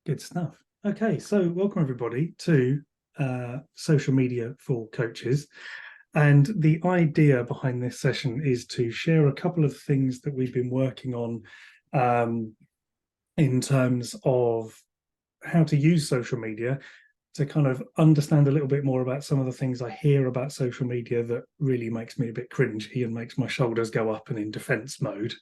Good stuff. Okay, so welcome everybody to Social Media for Coaches. And the idea behind this session is to share a couple of things that we've been working on in terms of how to use social media to kind of understand a little bit more about some of the things I hear about social media that really makes me a bit cringy and makes my shoulders go up and in defense mode.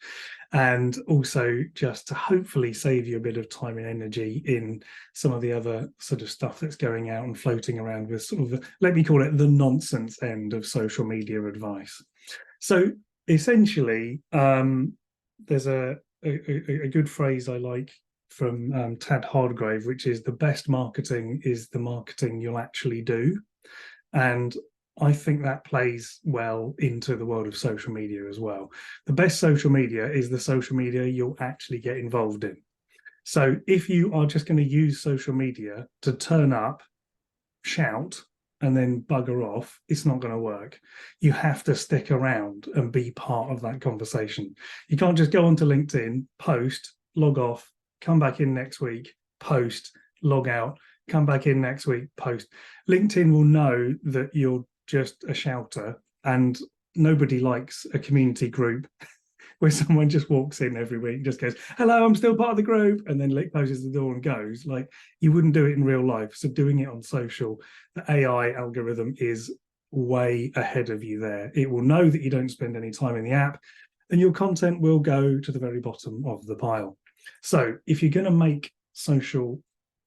And also just to hopefully save you a bit of time and energy in some of the other sort of stuff that's going out and floating around with sort of, let me call it the nonsense end of social media advice. So essentially, there's a good phrase I like from Tad Hardgrave, which is the best marketing is the marketing you'll actually do. And I think that plays well into the world of social media as well. The best social media is the social media you'll actually get involved in. So if you are just going to use social media to turn up, shout, and then bugger off, it's not going to work. You have to stick around and be part of that conversation. You can't just go onto LinkedIn, post, log off, come back in next week, post, log out, come back in next week, post. LinkedIn will know that you're just a shouter, and nobody likes a community group where someone just walks in every week and just goes, hello, I'm still part of the group, and then closes the door and goes. Like, you wouldn't do it in real life. So doing it on social, the AI algorithm is way ahead of you there. It will know that you don't spend any time in the app, and your content will go to the very bottom of the pile. So if you're going to make social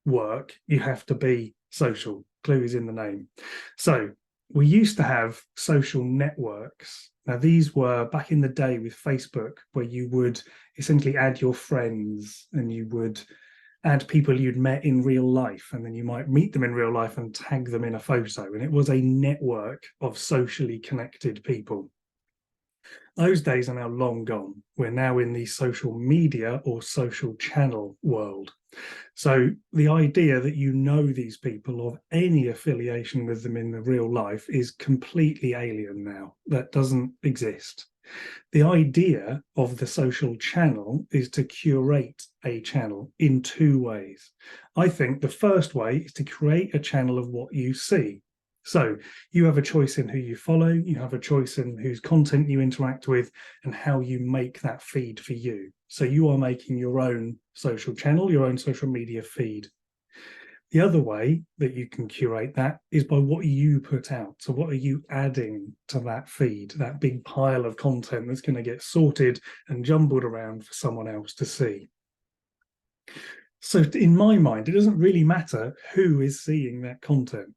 work, you have to be social. Clue is in the name. So we used to have social networks. Now, these were back in the day with Facebook, where you would essentially add your friends and you would add people you'd met in real life, and then you might meet them in real life and tag them in a photo. And it was a network of socially connected people. Those days are now long gone. We're now in the social media or social channel world. So the idea that you know these people or any affiliation with them in the real life is completely alien now. That doesn't exist. The idea of the social channel is to curate a channel in two ways. I think the first way is to create a channel of what you see. So you have a choice in who you follow, you have a choice in whose content you interact with, and how you make that feed for you. So you are making your own social channel, your own social media feed. The other way that you can curate that is by what you put out. So what are you adding to that feed, that big pile of content that's going to get sorted and jumbled around for someone else to see? So in my mind, it doesn't really matter who is seeing that content.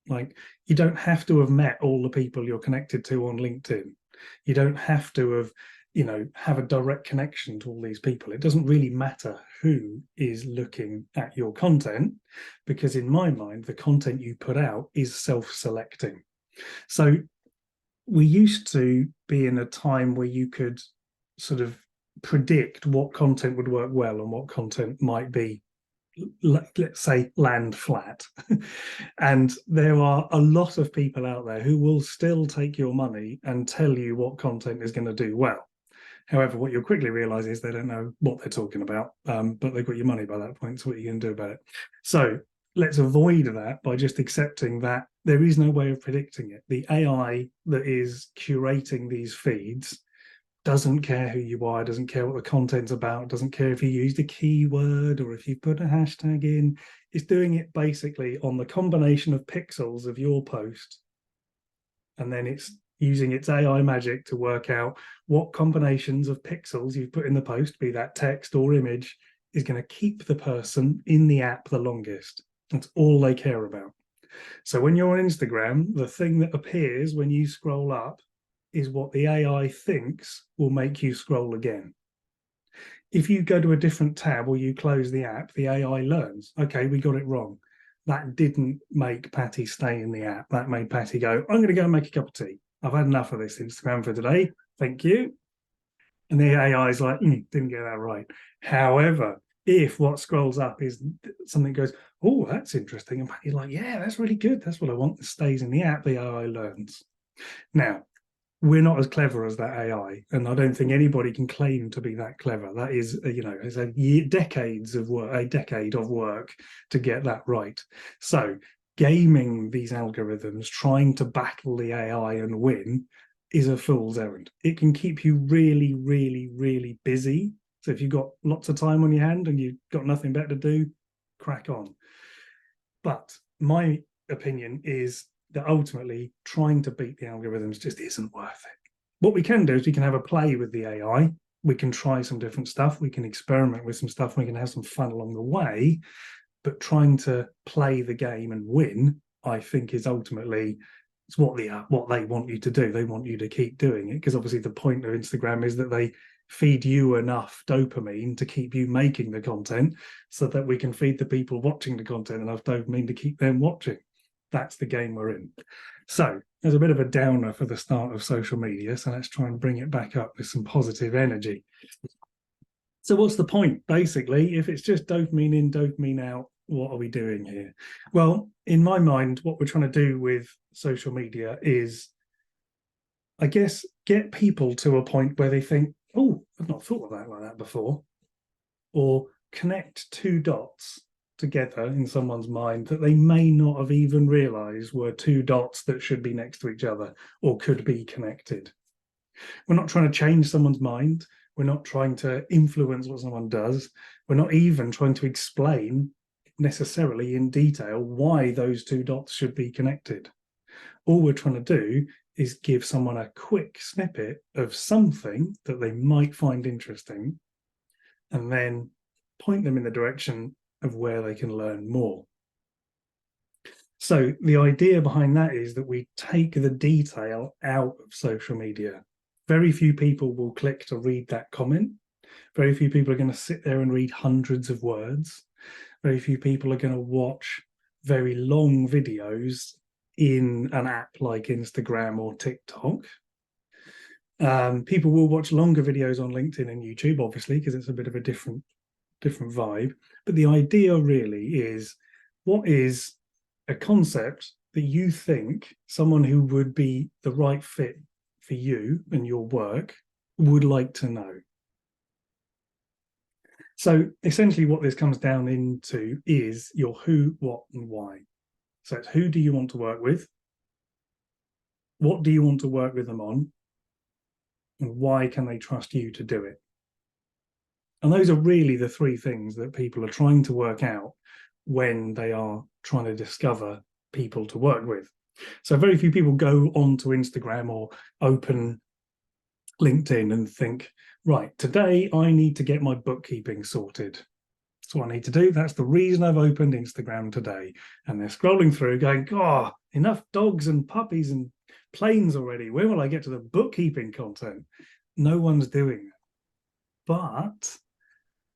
Like, you don't have to have met all the people you're connected to on LinkedIn. You don't have to have, have a direct connection to all these people. It doesn't really matter who is looking at your content, because in my mind, the content you put out is self-selecting. So we used to be in a time where you could sort of predict what content would work well and what content might be, let's say, land flat. And there are a lot of people out there who will still take your money and tell you what content is going to do well. However, what you'll quickly realize is they don't know what they're talking about, but they've got your money by that point. So what are you going to do about it? So let's avoid that by just accepting that there is no way of predicting it. The AI that is curating these feeds doesn't care who you are, doesn't care what the content's about, doesn't care if you used a keyword or if you put a hashtag in. It's doing it basically on the combination of pixels of your post, and then it's using its AI magic to work out what combinations of pixels you've put in the post, be that text or image, is going to keep the person in the app the longest. That's all they care about. So when you're on Instagram, the thing that appears when you scroll up is what the AI thinks will make you scroll again. If you go to a different tab or you close the app, the AI learns, okay, we got it wrong. That didn't make Patty stay in the app. That made Patty go, I'm going to go and make a cup of tea. I've had enough of this Instagram for today. Thank you. And the AI is like, didn't get that right. However, if what scrolls up is something goes, oh, that's interesting, and Patty's like, yeah, that's really good. That's what I want. That stays in the app, the AI learns. Now, we're not as clever as that AI, and I don't think anybody can claim to be that clever. That is, it's a decade of work to get that right. So gaming these algorithms, trying to battle the AI and win, is a fool's errand. It can keep you really, really, really busy. So if you've got lots of time on your hand and you've got nothing better to do, crack on. But my opinion is that ultimately trying to beat the algorithms just isn't worth it. What we can do is we can have a play with the AI. We can try some different stuff. We can experiment with some stuff. We can have some fun along the way. But trying to play the game and win, I think, is ultimately it's what they want you to do. They want you to keep doing it, because obviously the point of Instagram is that they feed you enough dopamine to keep you making the content, so that we can feed the people watching the content enough dopamine to keep them watching. That's the game we're in. So there's a bit of a downer for the start of social media. So let's try and bring it back up with some positive energy. So what's the point? Basically, if it's just dopamine in, dopamine out, what are we doing here? Well, in my mind, what we're trying to do with social media is, I guess, get people to a point where they think, oh, I've not thought of that like that before. Or connect two dots together in someone's mind that they may not have even realized were two dots that should be next to each other or could be connected. We're not trying to change someone's mind. We're not trying to influence what someone does. We're not even trying to explain necessarily in detail why those two dots should be connected. All we're trying to do is give someone a quick snippet of something that they might find interesting, and then point them in the direction of where they can learn more. So the idea behind that is that we take the detail out of social media. Very few people will click to read that comment. Very few people are going to sit there and read hundreds of words. Very few people are going to watch very long videos in an app like Instagram or TikTok. People will watch longer videos on LinkedIn and YouTube, obviously, because it's a bit of a different vibe. But the idea really is, what is a concept that you think someone who would be the right fit for you and your work would like to know? So essentially what this comes down into is your who, what, and why. So it's, who do you want to work with? What do you want to work with them on? And why can they trust you to do it? And those are really the three things that people are trying to work out when they are trying to discover people to work with. So very few people go onto Instagram or open LinkedIn and think, right, today I need to get my bookkeeping sorted. That's what I need to do. That's the reason I've opened Instagram today. And they're scrolling through going, oh, enough dogs and puppies and planes already. Where will I get to the bookkeeping content? No one's doing that. But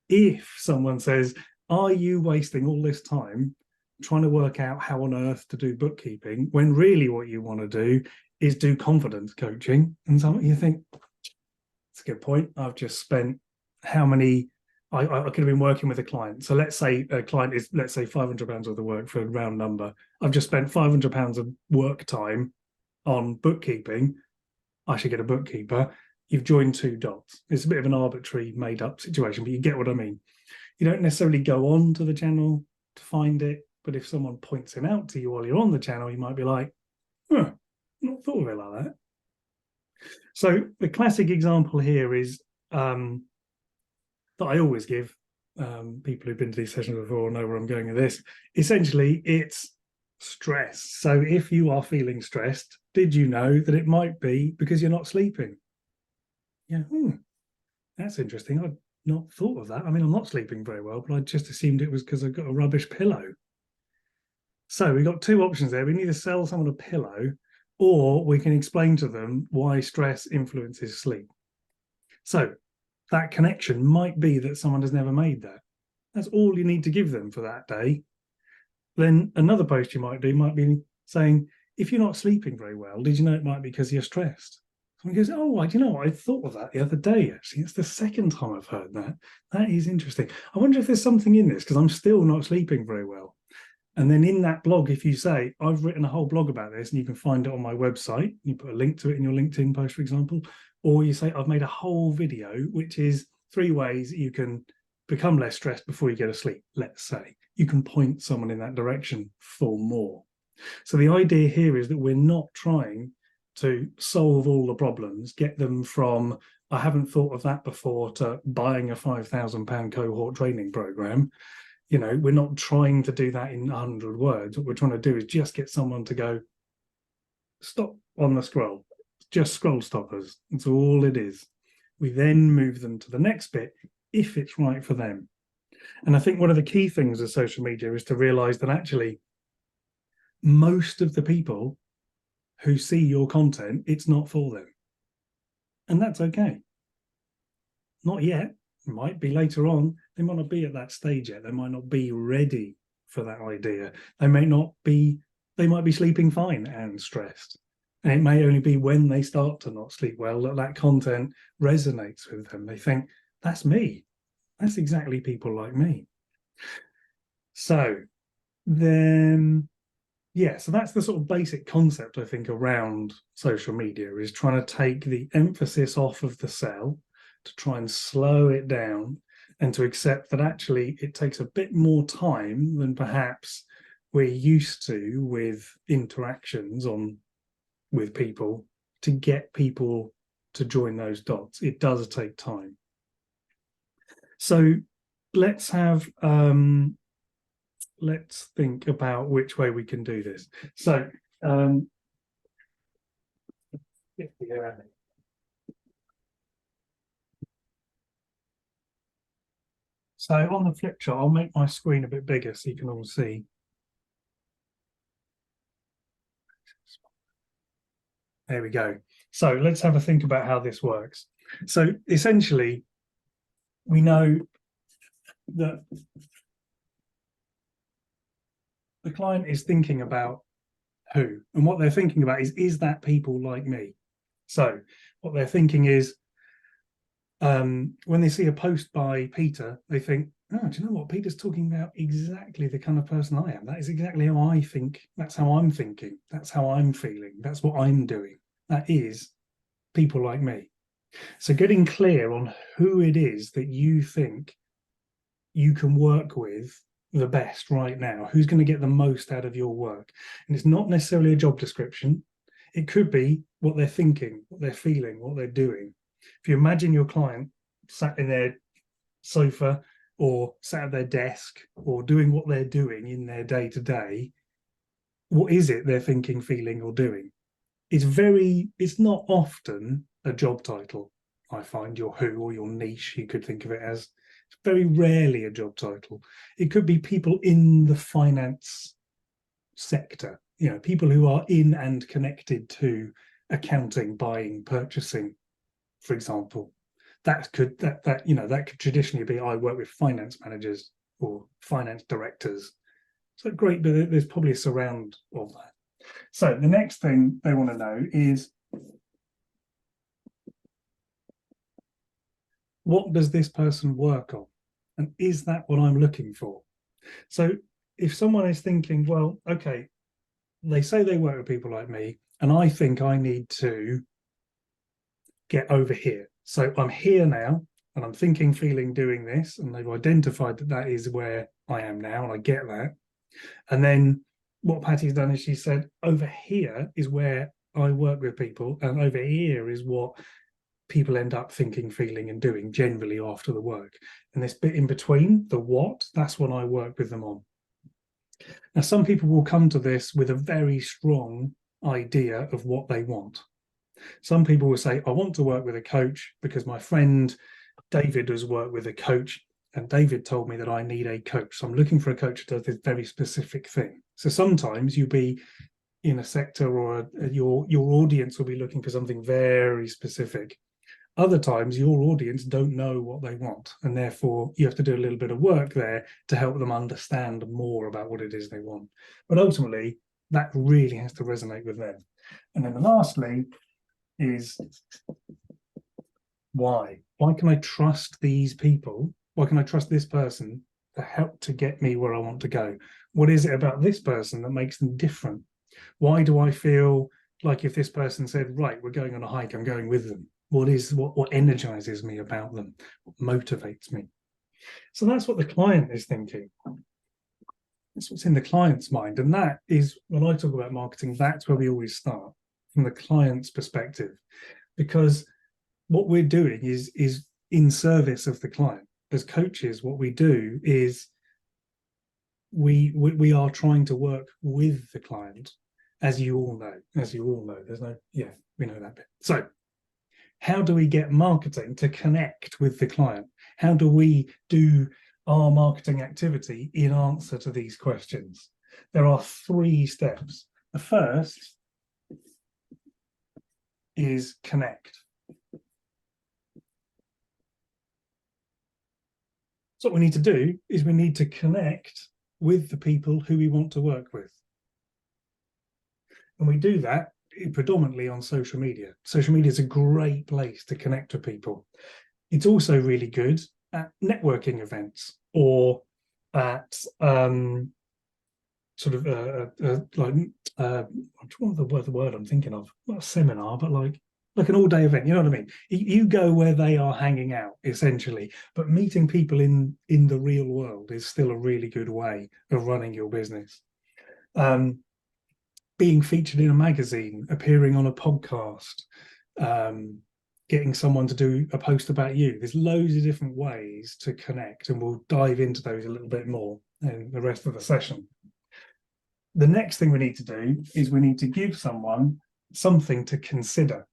if someone says, are you wasting all this time trying to work out how on earth to do bookkeeping, when really what you want to do is do confidence coaching? And so you think, that's a good point. I've just spent how many, I could have been working with a client. So let's say a client is, let's say £500 worth of work for a round number. I've just spent £500 of work time on bookkeeping. I should get a bookkeeper. You've joined two dots. It's a bit of an arbitrary made up situation, but you get what I mean. You don't necessarily go on to the channel to find it, but if someone points it out to you while you're on the channel, you might be like, huh, not thought of it like that. So the classic example here is that I always give. People who've been to these sessions before know where I'm going with this. Essentially, it's stress. So if you are feeling stressed, did you know that it might be because you're not sleeping? Yeah, that's interesting. I've not thought of that. I mean, I'm not sleeping very well, but I just assumed it was because I've got a rubbish pillow. So we've got two options there. We can either sell someone a pillow, or we can explain to them why stress influences sleep. So that connection might be that someone has never made that. That's all you need to give them for that day. Then another post you might do might be saying, if you're not sleeping very well, did you know it might be because you're stressed? Someone goes, oh, you know what? I thought of that the other day, actually. It's the second time I've heard that. That is interesting. I wonder if there's something in this, because I'm still not sleeping very well. And then in that blog, if you say, I've written a whole blog about this and you can find it on my website, you put a link to it in your LinkedIn post, for example, or you say, I've made a whole video, which is 3 ways you can become less stressed before you go to sleep, let's say. You can point someone in that direction for more. So the idea here is that we're not trying to solve all the problems, get them from, I haven't thought of that before, to buying a £5,000 cohort training program. You know, we're not trying to do that in 100 words. What we're trying to do is just get someone to go, stop on the scroll, just scroll stoppers. That's all it is. We then move them to the next bit if it's right for them. And I think one of the key things of social media is to realize that actually most of the people who see your content, it's not for them. And that's okay. Not yet. It might be later on. They might not be at that stage yet. They might not be ready for that idea. They might be sleeping fine and stressed. And it may only be when they start to not sleep well that content resonates with them. They think, that's me. That's exactly people like me. So then, yeah, so that's the sort of basic concept, I think, around social media, is trying to take the emphasis off of the sell, to try and slow it down, and to accept that actually it takes a bit more time than perhaps we're used to with interactions with people to get people to join those dots. It does take time. So let's think about which way we can do this. So so on the flip chart, I'll make my screen a bit bigger so you can all see. There we go. So let's have a think about how this works. So essentially, we know that the client is thinking about who, and what they're thinking about is that people like me? So what they're thinking is, when they see a post by Peter, they think, oh, do you know what? Peter's talking about exactly the kind of person I am. That is exactly how I think. That's how I'm thinking. That's how I'm feeling. That's what I'm doing. That is people like me. So getting clear on who it is that you think you can work with the best right now, who's going to get the most out of your work. And it's not necessarily a job description. It could be what they're thinking, what they're feeling, what they're doing. If you imagine your client sat in their sofa or sat at their desk or doing what they're doing in their day-to-day, what is it they're thinking, feeling, or doing? It's not often a job title. I find your who or your niche, you could think of it as. It's very rarely a job title. It could be people in the finance sector, you know, people who are in and connected to accounting, buying, purchasing, for example. That could traditionally be, I work with finance managers or finance directors. So great, but there's probably a surround of that. So the next thing they want to know is, what does this person work on? And is that what I'm looking for? So if someone is thinking, well, okay, they say they work with people like me, and I think I need to get over here. So I'm here now, and I'm thinking, feeling, doing this, and they've identified that is where I am now, and I get that. And then what Patty's done is she said, over here is where I work with people, and over here is what people end up thinking, feeling, and doing generally after the work. And this bit in between, the what, that's what I work with them on. Now, some people will come to this with a very strong idea of what they want. Some people will say, I want to work with a coach because my friend David has worked with a coach, and David told me that I need a coach. So I'm looking for a coach who does this very specific thing. So sometimes you'll be in a sector, or your audience will be looking for something very specific. Other times your audience don't know what they want, and therefore you have to do a little bit of work there to help them understand more about what it is they want. But ultimately, that really has to resonate with them. And then lastly is, why? Why can I trust these people? Why can I trust this person that help to get me where I want to go? What is it about this person that makes them different? Why do I feel like if this person said, right, we're going on a hike, I'm going with them? What energizes me about them? What motivates me? So that's what the client is thinking. That's what's in the client's mind. And that is, when I talk about marketing, that's where we always start, from the client's perspective. Because what we're doing is in service of the client. As coaches, what we do is we are trying to work with the client, as you all know. We know that bit. So how do we get marketing to connect with the client? How do we do our marketing activity in answer to these questions? There are 3 steps. The first is connect. So what we need to do is we need to connect with the people who we want to work with. And we do that predominantly on social media. Social media is a great place to connect with people. It's also really good at networking events, or at sort of the word I'm thinking of, not a seminar, but like an all-day event. You know what I mean? You go where they are hanging out, essentially. But meeting people in the real world is still a really good way of running your business. Being featured in a magazine, appearing on a podcast, getting someone to do a post about you. There's loads of different ways to connect, and we'll dive into those a little bit more in the rest of the session. The next thing we need to do is we need to give someone something to consider.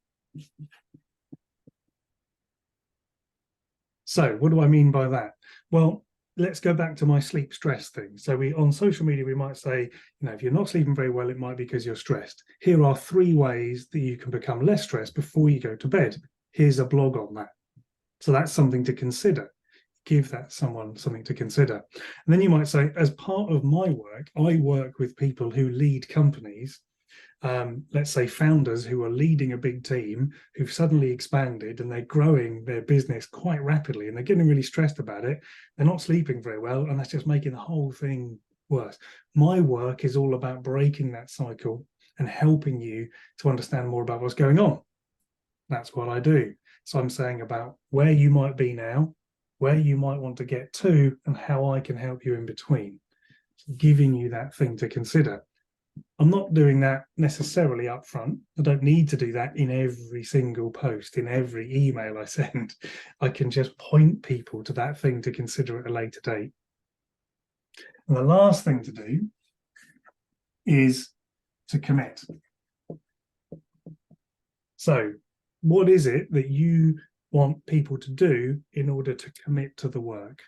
So what do I mean by that? Well, let's go back to my sleep stress thing. So on social media, we might say, if you're not sleeping very well, it might be because you're stressed. Here are 3 ways that you can become less stressed before you go to bed. Here's a blog on that. So that's something to consider. Give that someone something to consider. And then you might say, as part of my work, I work with people who lead companies, let's say founders who are leading a big team, who've suddenly expanded and they're growing their business quite rapidly, and they're getting really stressed about it. They're not sleeping very well, and that's just making the whole thing worse. My work is all about breaking that cycle and helping you to understand more about what's going on. That's what I do. So I'm saying about where you might be now, where you might want to get to, and how I can help you in between. So giving you that thing to consider. I'm not doing that necessarily up front. I don't need to do that in every single post, in every email I send. I can just point people to that thing to consider at a later date. And the last thing to do is to commit. So what is it that you want people to do in order to commit to the work?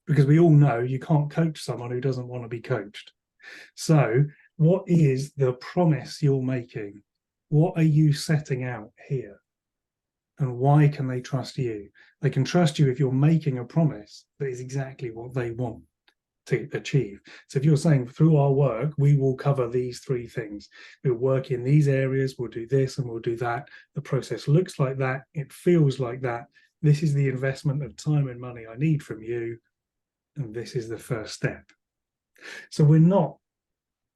Because we all know you can't coach someone who doesn't want to be coached. So what is the promise you're making? What are you setting out here? And why can they trust you? They can trust you if you're making a promise that is exactly what they want to achieve. So if you're saying, through our work, we will cover these 3 things. We'll work in these areas, we'll do this and we'll do that. The process looks like that. It feels like that. This is the investment of time and money I need from you. And this is the first step. So we're not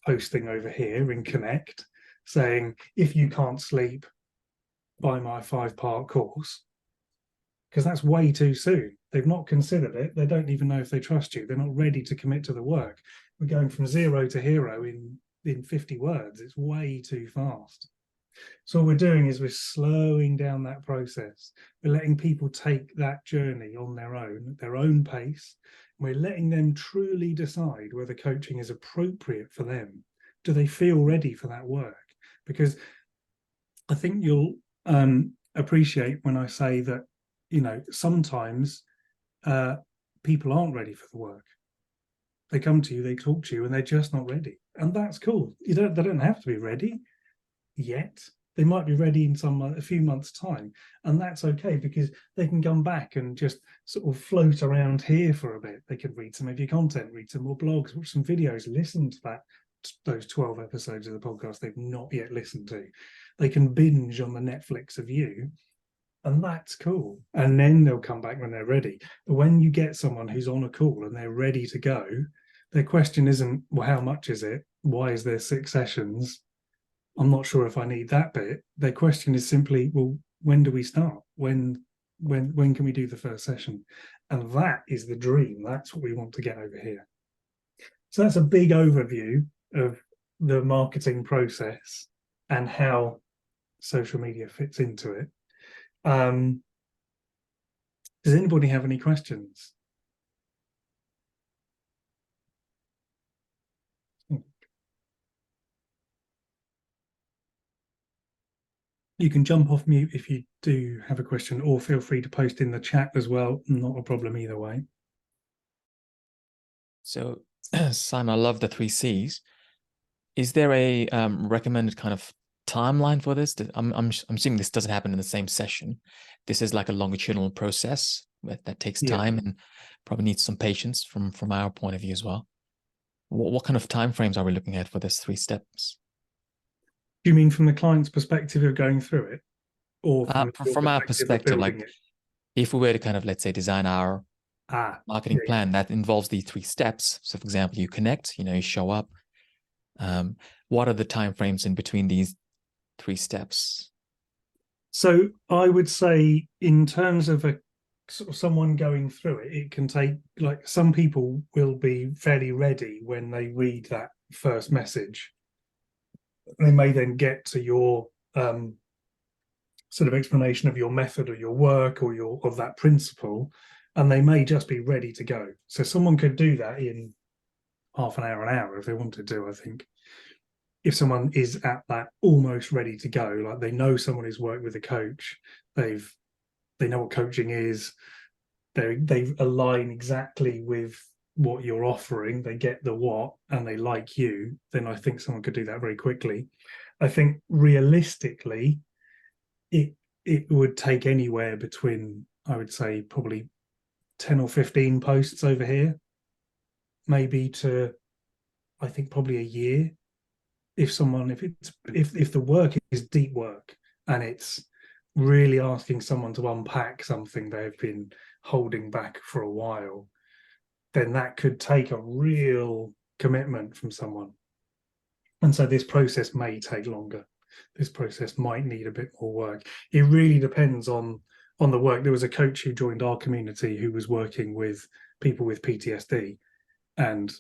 posting over here in Connect saying, if you can't sleep, buy my 5-part course, because that's way too soon. They've not considered it. They don't even know if they trust you. They're not ready to commit to the work. We're going from 0 to hero in 50 words. It's way too fast. So what we're doing is we're slowing down that process. We're letting people take that journey on their own, at their own pace. We're letting them truly decide whether coaching is appropriate for them. Do they feel ready for that work? Because I think you'll appreciate when I say that, sometimes people aren't ready for the work. They come to you, they talk to you, and they're just not ready. And that's cool. They don't have to be ready yet. They might be ready in a few months' time, and that's okay, because they can come back and just sort of float around here for a bit. They can read some of your content, read some more blogs, watch some videos, listen to those 12 episodes of the podcast they've not yet listened to. They can binge on the Netflix of you, And that's cool. And then they'll come back when they're ready. But when you get someone who's on a call and they're ready to go, their question isn't, well, how much is it? Why is there 6 sessions? I'm not sure if I need that bit. Their question is simply, well, when do we start? When can we do the first session? And that is the dream. That's what we want to get over here. So that's a big overview of the marketing process and how social media fits into it. Does anybody have any questions? You can jump off mute if you do have a question, or feel free to post in the chat as well. Not a problem either way. So, Simon, I love the 3 Cs. Is there a recommended kind of timeline for this? I'm assuming this doesn't happen in the same session. This is like a longitudinal process that takes time and probably needs some patience from our point of view as well. What kind of timeframes are we looking at for this 3 steps? Do you mean from the client's perspective of going through it, or from our perspective, like it? If we were to kind of, let's say, design our marketing plan that involves the 3 steps. So, for example, you connect, you show up. What are the timeframes in between these 3 steps? So I would say, in terms of a sort of someone going through it, it can take, like, some people will be fairly ready when they read that first message. They may then get to your sort of explanation of your method or your work or of that principle, and they may just be ready to go. So someone could do that in half an hour if they wanted to. I think if someone is at that almost ready to go, like they know someone who's worked with a coach, they know what coaching is, they align exactly with what you're offering, they get the what, and they like you, then I think someone could do that very quickly. I think realistically, it would take anywhere between, I would say, probably 10 or 15 posts over here, maybe, to, I think, probably a year. If the work is deep work and it's really asking someone to unpack something they've been holding back for a while, then that could take a real commitment from someone. And so this process may take longer. This process might need a bit more work. It really depends on the work. There was a coach who joined our community who was working with people with PTSD, and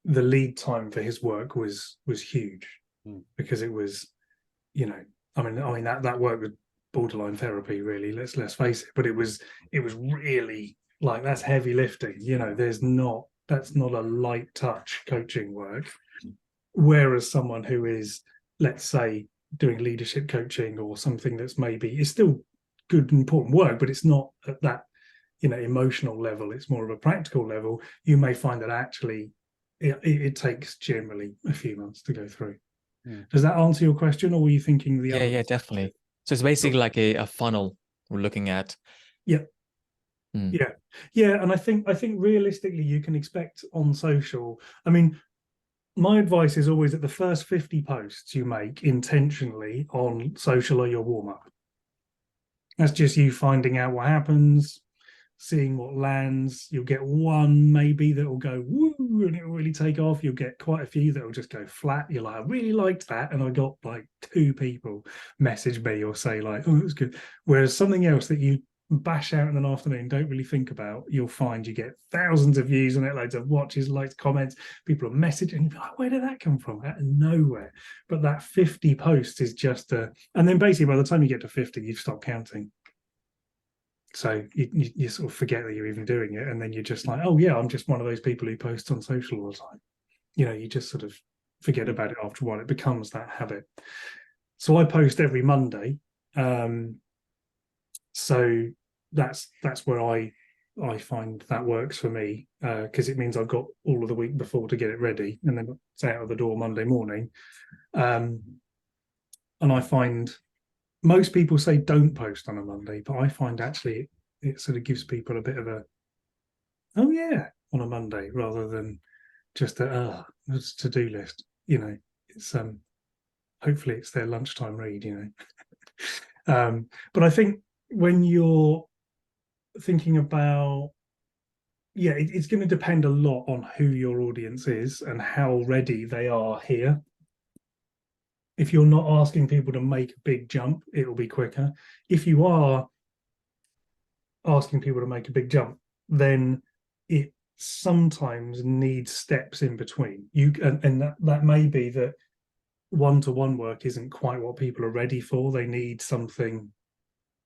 the lead time for his work was huge, because it was, I mean that work was borderline therapy, really. Let's face it. But it was really, like, that's heavy lifting. That's not a light touch coaching work. Whereas someone who is, let's say, doing leadership coaching or something that's maybe, is still good, important work, but it's not at that, emotional level. It's more of a practical level. You may find that actually it takes generally a few months to go through. Does that answer your question, or were you thinking the other? Yeah, definitely. So it's basically like a funnel we're looking at. Yeah. And I think realistically you can expect on social, I mean, my advice is always that the first 50 posts you make intentionally on social are your warm-up. That's just you finding out what happens, seeing what lands. You'll get one maybe that will go woo and it will really take off. You'll get quite a few that will just go flat. You're like, I really liked that, and I got like 2 people message me or say like, oh, it was good. Whereas something else that you bash out in an afternoon, don't really think about, you'll find you get thousands of views on it, loads of watches, likes, comments, people are messaging, and you're like, where did that come from? Out of nowhere. But that 50 posts is just and then basically by the time you get to 50, you've stopped counting. So you sort of forget that you're even doing it, and then you're just like, oh yeah, I'm just one of those people who posts on social all the time. You just sort of forget about it after a while. It becomes that habit. So I post every Monday. So that's where I find that works for me, because it means I've got all of the week before to get it ready, and then it's out of the door Monday morning. And I find most people say don't post on a Monday, but I find actually it sort of gives people a bit of a, oh yeah, on a Monday, rather than just it's a to-do list. It's hopefully it's their lunchtime read. But I think when you're thinking about, yeah, it's going to depend a lot on who your audience is and how ready they are here. If you're not asking people to make a big jump, it'll be quicker. If you are asking people to make a big jump, then it sometimes needs steps in between. And that may be that one-to-one work isn't quite what people are ready for. They need something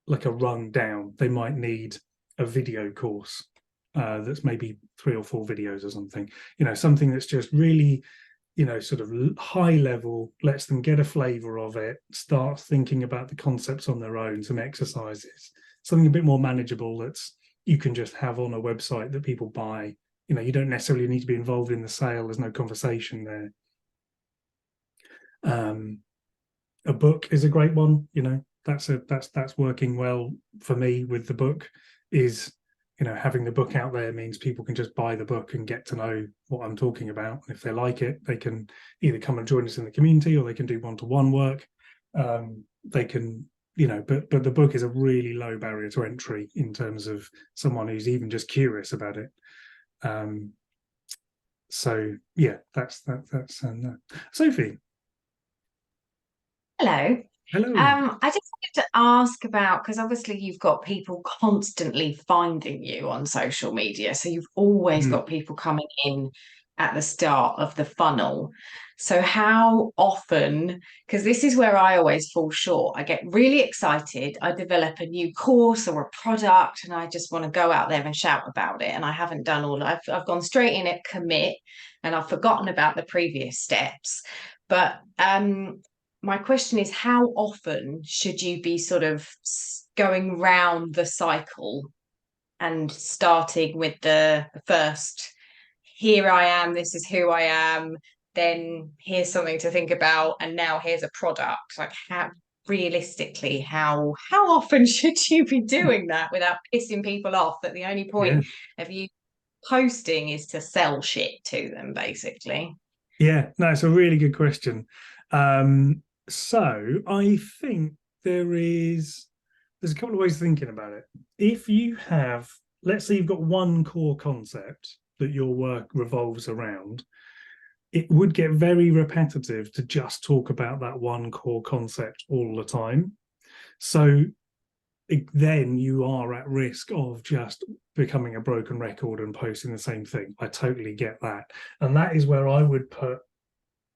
like a rung down. They might need a video course that's maybe 3 or 4 videos or something. Something that's just really, sort of high level, lets them get a flavor of it, start thinking about the concepts on their own, some exercises, something a bit more manageable that's you can just have on a website that people buy. You don't necessarily need to be involved in the sale. There's no conversation there. A book is a great one. That's working well for me with the book. Is having the book out there means people can just buy the book and get to know what I'm talking about. If they like it, they can either come and join us in the community, or they can do one-to-one work. They can, but the book is a really low barrier to entry in terms of someone who's even just curious about it. So yeah, that's Sophie. Hello. Hello. I just wanted to ask about, because obviously you've got people constantly finding you on social media. So you've always Mm. got people coming in at the start of the funnel. So how often, because this is where I always fall short, I get really excited. I develop a new course or a product and I just want to go out there and shout about it. And I haven't done I've gone straight in at commit and I've forgotten about the previous steps. But my question is, how often should you be sort of going round the cycle and starting with the first, here I am, this is who I am, then here's something to think about, and now here's a product? Like, how realistically, how often should you be doing that without pissing people off, that the only point Yeah. of you posting is to sell shit to them, basically? Yeah, no, it's a really good question. So I think there's a couple of ways of thinking about it. If you have, let's say you've got one core concept that your work revolves around, it would get very repetitive to just talk about that one core concept all the time. So then you are at risk of just becoming a broken record and posting the same thing. I totally get that. And that is where I would put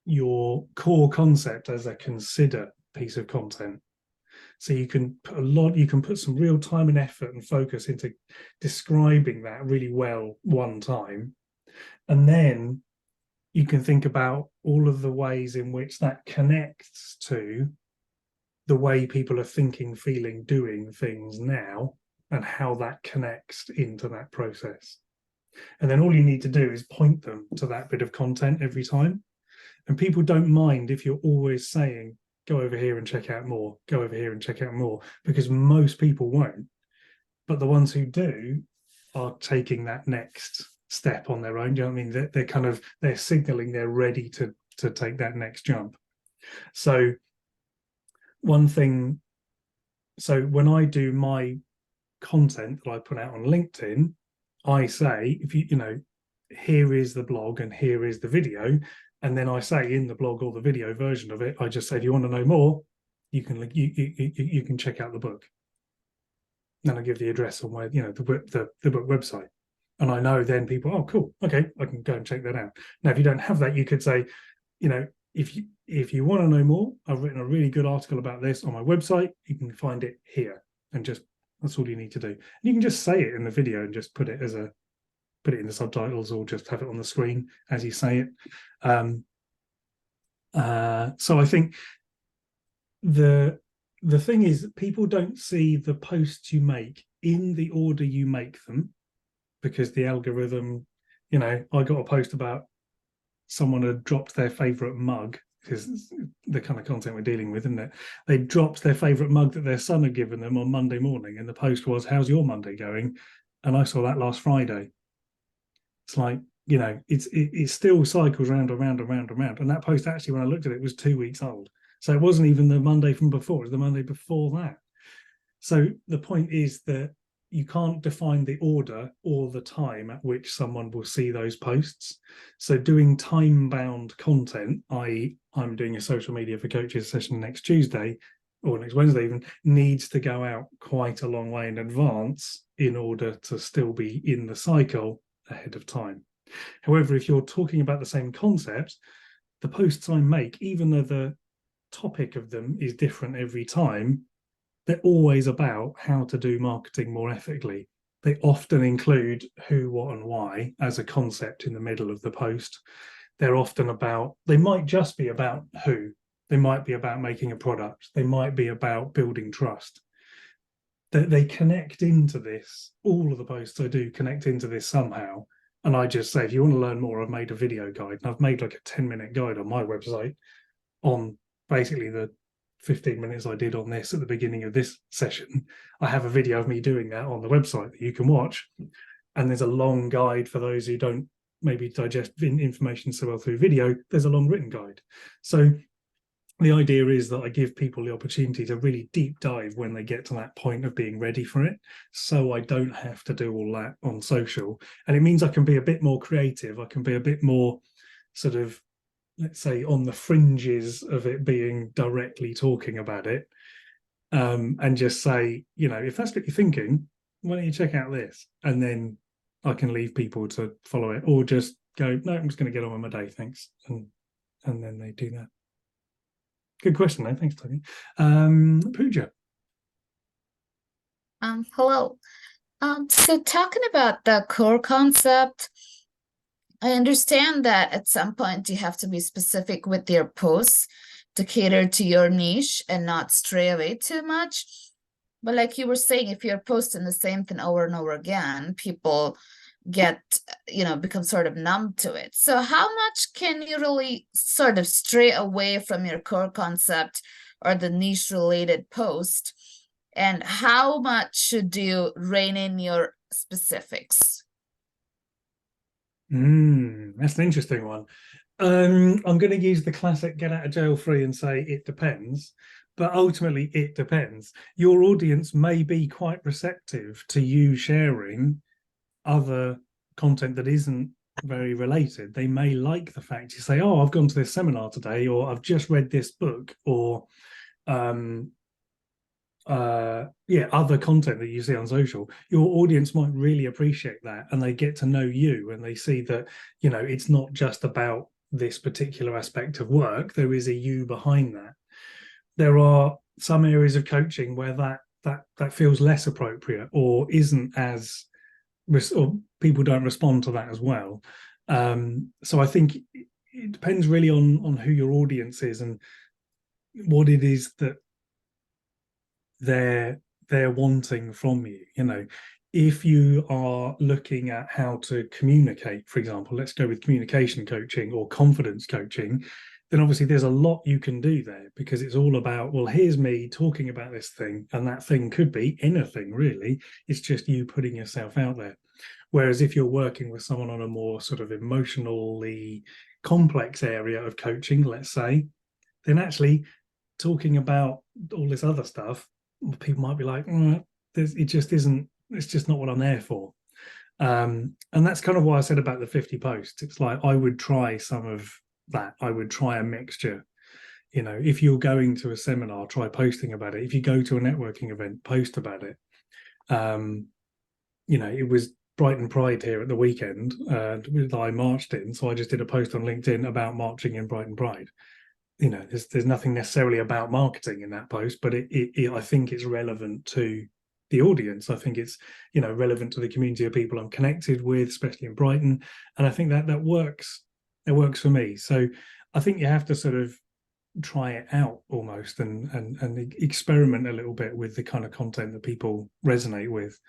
your core concept as a consider piece of content. So you can put some real time and effort and focus into describing that really well one time. And then you can think about all of the ways in which that connects to the way people are thinking, feeling, doing things now, and how that connects into that process. And then all you need to do is point them to that bit of content every time. And people don't mind if you're always saying, go over here and check out more, go over here and check out more, because most people won't. But the ones who do are taking that next step on their own. Do you know what I mean? They're signaling they're ready to take that next jump. So when I do my content that I put out on LinkedIn, I say, if here is the blog and here is the video. And then I say in the blog or the video version of it, I just say, if you want to know more, you can check out the book. Then I give the address on where, the book website. And I know then people, oh, cool, okay, I can go and check that out. Now, if you don't have that, you could say, if you want to know more, I've written a really good article about this on my website. You can find it here, and that's all you need to do. And you can just say it in the video and just put it in the subtitles, or just have it on the screen as you say it. So I think the thing is, people don't see the posts you make in the order you make them, because the algorithm, I got a post about someone had dropped their favorite mug, because the kind of content we're dealing with, isn't it? They dropped their favorite mug that their son had given them on Monday morning, and the post was, how's your Monday going? And I saw that last Friday. It's like, it still cycles round and round and round and round. And that post, actually, when I looked at it, was 2 weeks old. So it wasn't even the Monday from before, it was the Monday before that. So the point is that you can't define the order or the time at which someone will see those posts. So doing time-bound content, i.e. I'm doing a social media for coaches session next Tuesday, or next Wednesday even, needs to go out quite a long way in advance in order to still be in the cycle ahead of time. However, if you're talking about the same concept, the posts I make, even though the topic of them is different every time, they're always about how to do marketing more ethically. They often include who, what, and why as a concept in the middle of the post. They're often about, they might just be about who. They might be about making a product. They might be about building trust. They connect into this. All of the posts I do connect into this somehow. And I just say, if you want to learn more, I've made a video guide. And I've made like a 10-minute guide on my website on basically the 15 minutes I did on this at the beginning of this session. I have a video of me doing that on the website that you can watch. And there's a long guide for those who don't maybe digest information so well through video. There's a long written guide. So the idea is that I give people the opportunity to really deep dive when they get to that point of being ready for it. So I don't have to do all that on social. And it means I can be a bit more creative. I can be a bit more sort of, let's say, on the fringes of it being directly talking about it, and just say, you know, if that's what you're thinking, why don't you check out this? And then I can leave people to follow it, or just go, no, I'm just going to get on with my day, thanks. And then they do that. Good question, though. Thanks, Tony. Pooja. Hello. So talking about the core concept, I understand that at some point you have to be specific with your posts to cater to your niche and not stray away too much. But like you were saying, if you're posting the same thing over and over again, people get, become sort of numb to it. So how much can you really sort of stray away from your core concept or the niche related post? And how much should you rein in your specifics? That's an interesting one. I'm going to use the classic get out of jail free and say it depends, but ultimately it depends. Your audience may be quite receptive to you sharing other content that isn't very related. They may like the fact you say, oh, I've gone to this seminar today, or I've just read this book, or other content that you see on social. Your audience might really appreciate that, and they get to know you, and they see that, you know, it's not just about this particular aspect of work. There is a you behind that. There are some areas of coaching where that feels less appropriate, or isn't as, or people don't respond to that as well. So I think it depends really on who your audience is and what it is that they're wanting from you. You know, if you are looking at how to communicate, for example, let's go with communication coaching or confidence coaching, then obviously there's a lot you can do there, because it's all about, well, here's me talking about this thing, and that thing could be anything really. It's just you putting yourself out there. Whereas if you're working with someone on a more sort of emotionally complex area of coaching, let's say, then actually talking about all this other stuff, people might be like, it just isn't, it's just not what I'm there for. And that's kind of why I said about the 50 posts. It's like, I would try some of that. I would try a mixture. You know, if you're going to a seminar, try posting about it. If you go to a networking event, post about it. You know, it was Brighton Pride here at the weekend that I marched in, so I just did a post on LinkedIn about marching in Brighton Pride. You know, there's nothing necessarily about marketing in that post, but it I think it's relevant to the audience. I think it's, you know, relevant to the community of people I'm connected with, especially in Brighton, and I think that works. It works for me. So I think you have to sort of try it out almost, and experiment a little bit with the kind of content that people resonate with.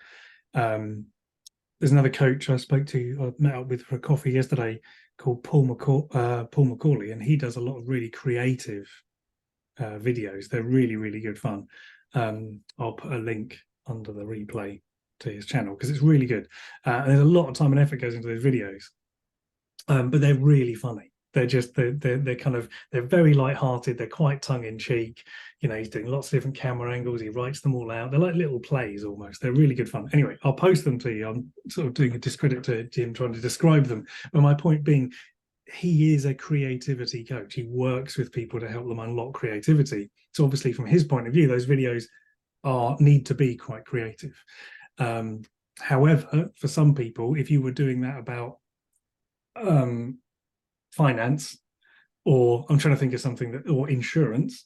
There's another coach I spoke to, I met up with for a coffee yesterday, called Paul McCauley, and he does a lot of really creative videos. They're really, really good fun. I'll put a link under the replay to his channel, because it's really good. And there's a lot of time and effort goes into those videos, but they're really funny. They're kind of, they're very light-hearted. They're quite tongue-in-cheek. You know, he's doing lots of different camera angles. He writes them all out. They're like little plays almost. They're really good fun. Anyway, I'll post them to you. I'm sort of doing a discredit to Jim trying to describe them. But my point being, he is a creativity coach. He works with people to help them unlock creativity. So obviously, from his point of view, those videos need to be quite creative. However, for some people, if you were doing that about finance, or I'm trying to think of something that, or insurance,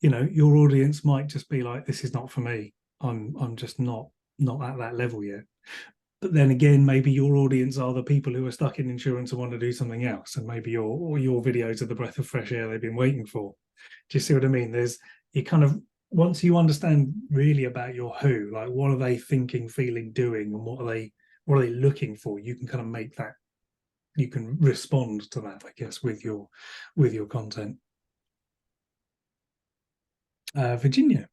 you know, your audience might just be like, this is not for me. I'm just not at that level yet. But then again, maybe your audience are the people who are stuck in insurance and want to do something else, and maybe your videos are the breath of fresh air they've been waiting for. Do you see what I mean? You kind of, once you understand really about your who, like what are they thinking, feeling, doing, and what are they looking for, you can kind of make that, you can respond to that, I guess, with your content. Virginia.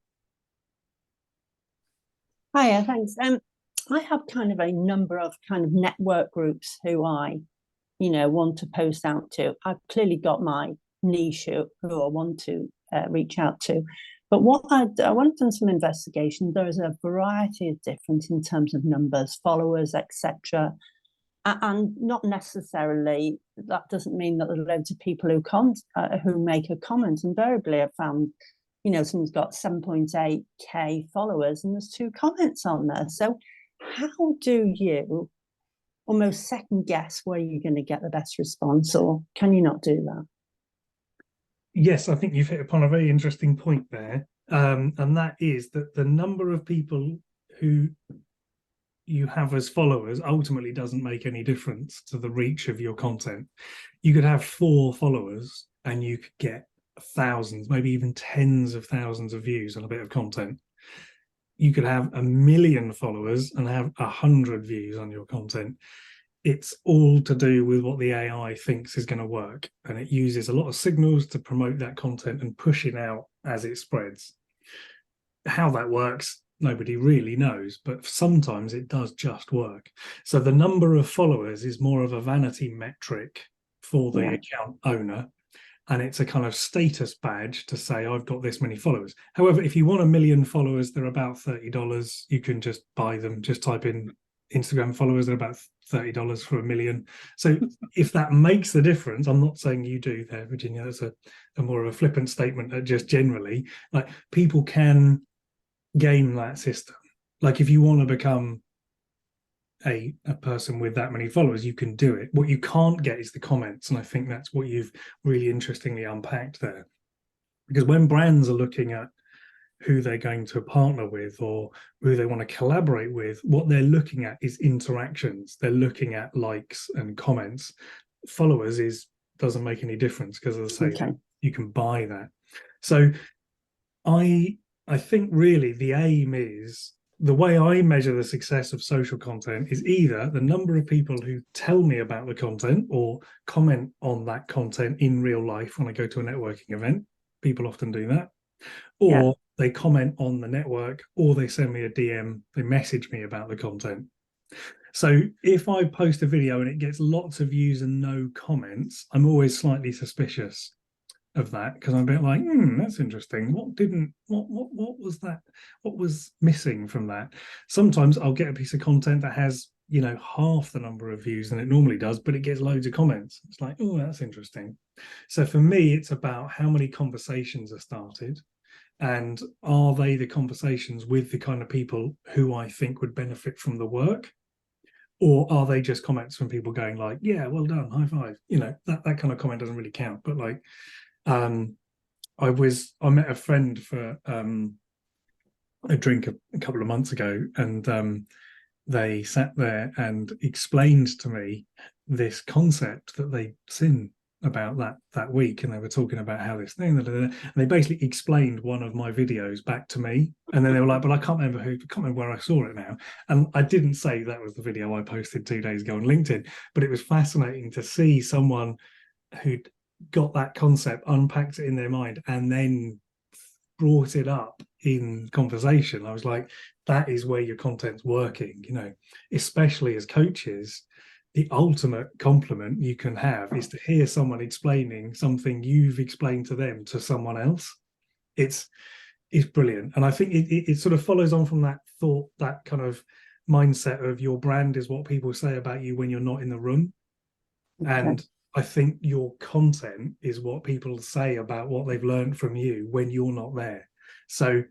Hiya, thanks. I have kind of a number of kind of network groups who I, want to post out to. I've clearly got my niche who I want to reach out to. But what I've done some investigation. There is a variety of different in terms of numbers, followers, etc. And not necessarily, that doesn't mean that there are loads of people who make a comment. Invariably, I've found, someone's got 7.8k followers and there's 2 comments on there. So how do you almost second guess where you're going to get the best response, or can you not do that? Yes, I think you've hit upon a very interesting point there. And that is that the number of people who you have as followers ultimately doesn't make any difference to the reach of your content. You could have 4 followers and you could get thousands, maybe even tens of thousands of views on a bit of content. You could have 1 million followers and have 100 views on your content. It's all to do with what the AI thinks is going to work, and it uses a lot of signals to promote that content and push it out as it spreads. How that works, nobody really knows, but sometimes it does just work. So the number of followers is more of a vanity metric for the account owner, and it's a kind of status badge to say, I've got this many followers. However, if you want 1 million followers, they're about $30. You can just buy them. Just type in Instagram followers, they're about $30 for 1 million. So if that makes the difference, I'm not saying you do there, Virginia, that's a more of a flippant statement, just generally, like, people can game that system. Like, if you want to become a person with that many followers, you can do it. What you can't get is the comments, and I think that's what you've really interestingly unpacked there. Because when brands are looking at who they're going to partner with or who they want to collaborate with, what they're looking at is interactions. They're looking at likes and comments. Followers doesn't make any difference, because, as I say, you can buy that. So I think really the aim is, the way I measure the success of social content is either the number of people who tell me about the content or comment on that content in real life when I go to a networking event. People often do that. Or they comment on the network, or they send me a DM, they message me about the content. So if I post a video and it gets lots of views and no comments, I'm always slightly suspicious of that, because I'm a bit like, that's interesting. What was that? What was missing from that? Sometimes I'll get a piece of content that has, half the number of views than it normally does, but it gets loads of comments. It's like, oh, that's interesting. So for me, it's about how many conversations are started, and are they the conversations with the kind of people who I think would benefit from the work, or are they just comments from people going like, yeah, well done, high five? That kind of comment doesn't really count. But like, I met a friend for a drink a couple of months ago, and they sat there and explained to me this concept that they'd seen about that week, and they were talking about how this thing, and they basically explained one of my videos back to me, and then they were like, but I can't remember where I saw it now. And I didn't say that was the video I posted 2 days ago on LinkedIn, but it was fascinating to see someone who'd got that concept, unpacked it in their mind, and then brought it up in conversation. I was like, that is where your content's working, especially as coaches. the ultimate compliment you can have is to hear someone explaining something you've explained to them to someone else. It's brilliant. And I think it sort of follows on from that thought, that kind of mindset of your brand is what people say about you when you're not in the room. Okay. And I think your content is what people say about what they've learned from you when you're not there. So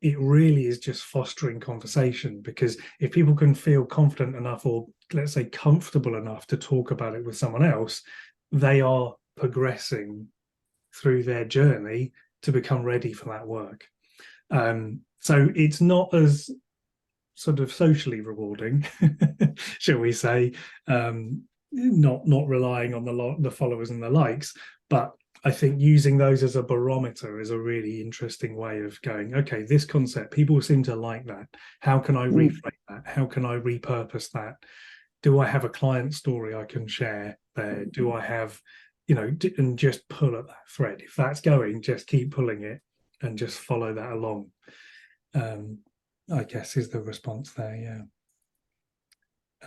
it really is just fostering conversation, because if people can feel confident enough, or let's say comfortable enough, to talk about it with someone else, they are progressing through their journey to become ready for that work. So it's not as sort of socially rewarding, shall we say, not relying on the followers and the likes, but I think using those as a barometer is a really interesting way of going, okay, this concept, people seem to like that. How can I reframe that? How can I repurpose that? Do I have a client story I can share there? Do I have, and just pull at that thread. If that's going, just keep pulling it and just follow that along. I guess is the response there,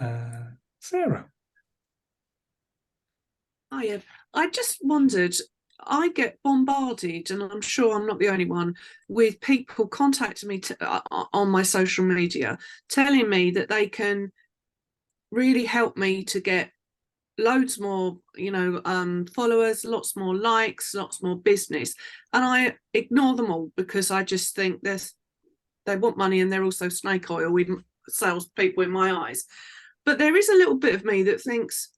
yeah. Sarah. Hiya. I just wondered, I get bombarded, and I'm sure I'm not the only one, with people contacting me on my social media, telling me that they can really help me to get loads more, followers, lots more likes, lots more business. And I ignore them all because I just think they want money, and they're also snake oil salespeople in my eyes. But there is a little bit of me that thinks,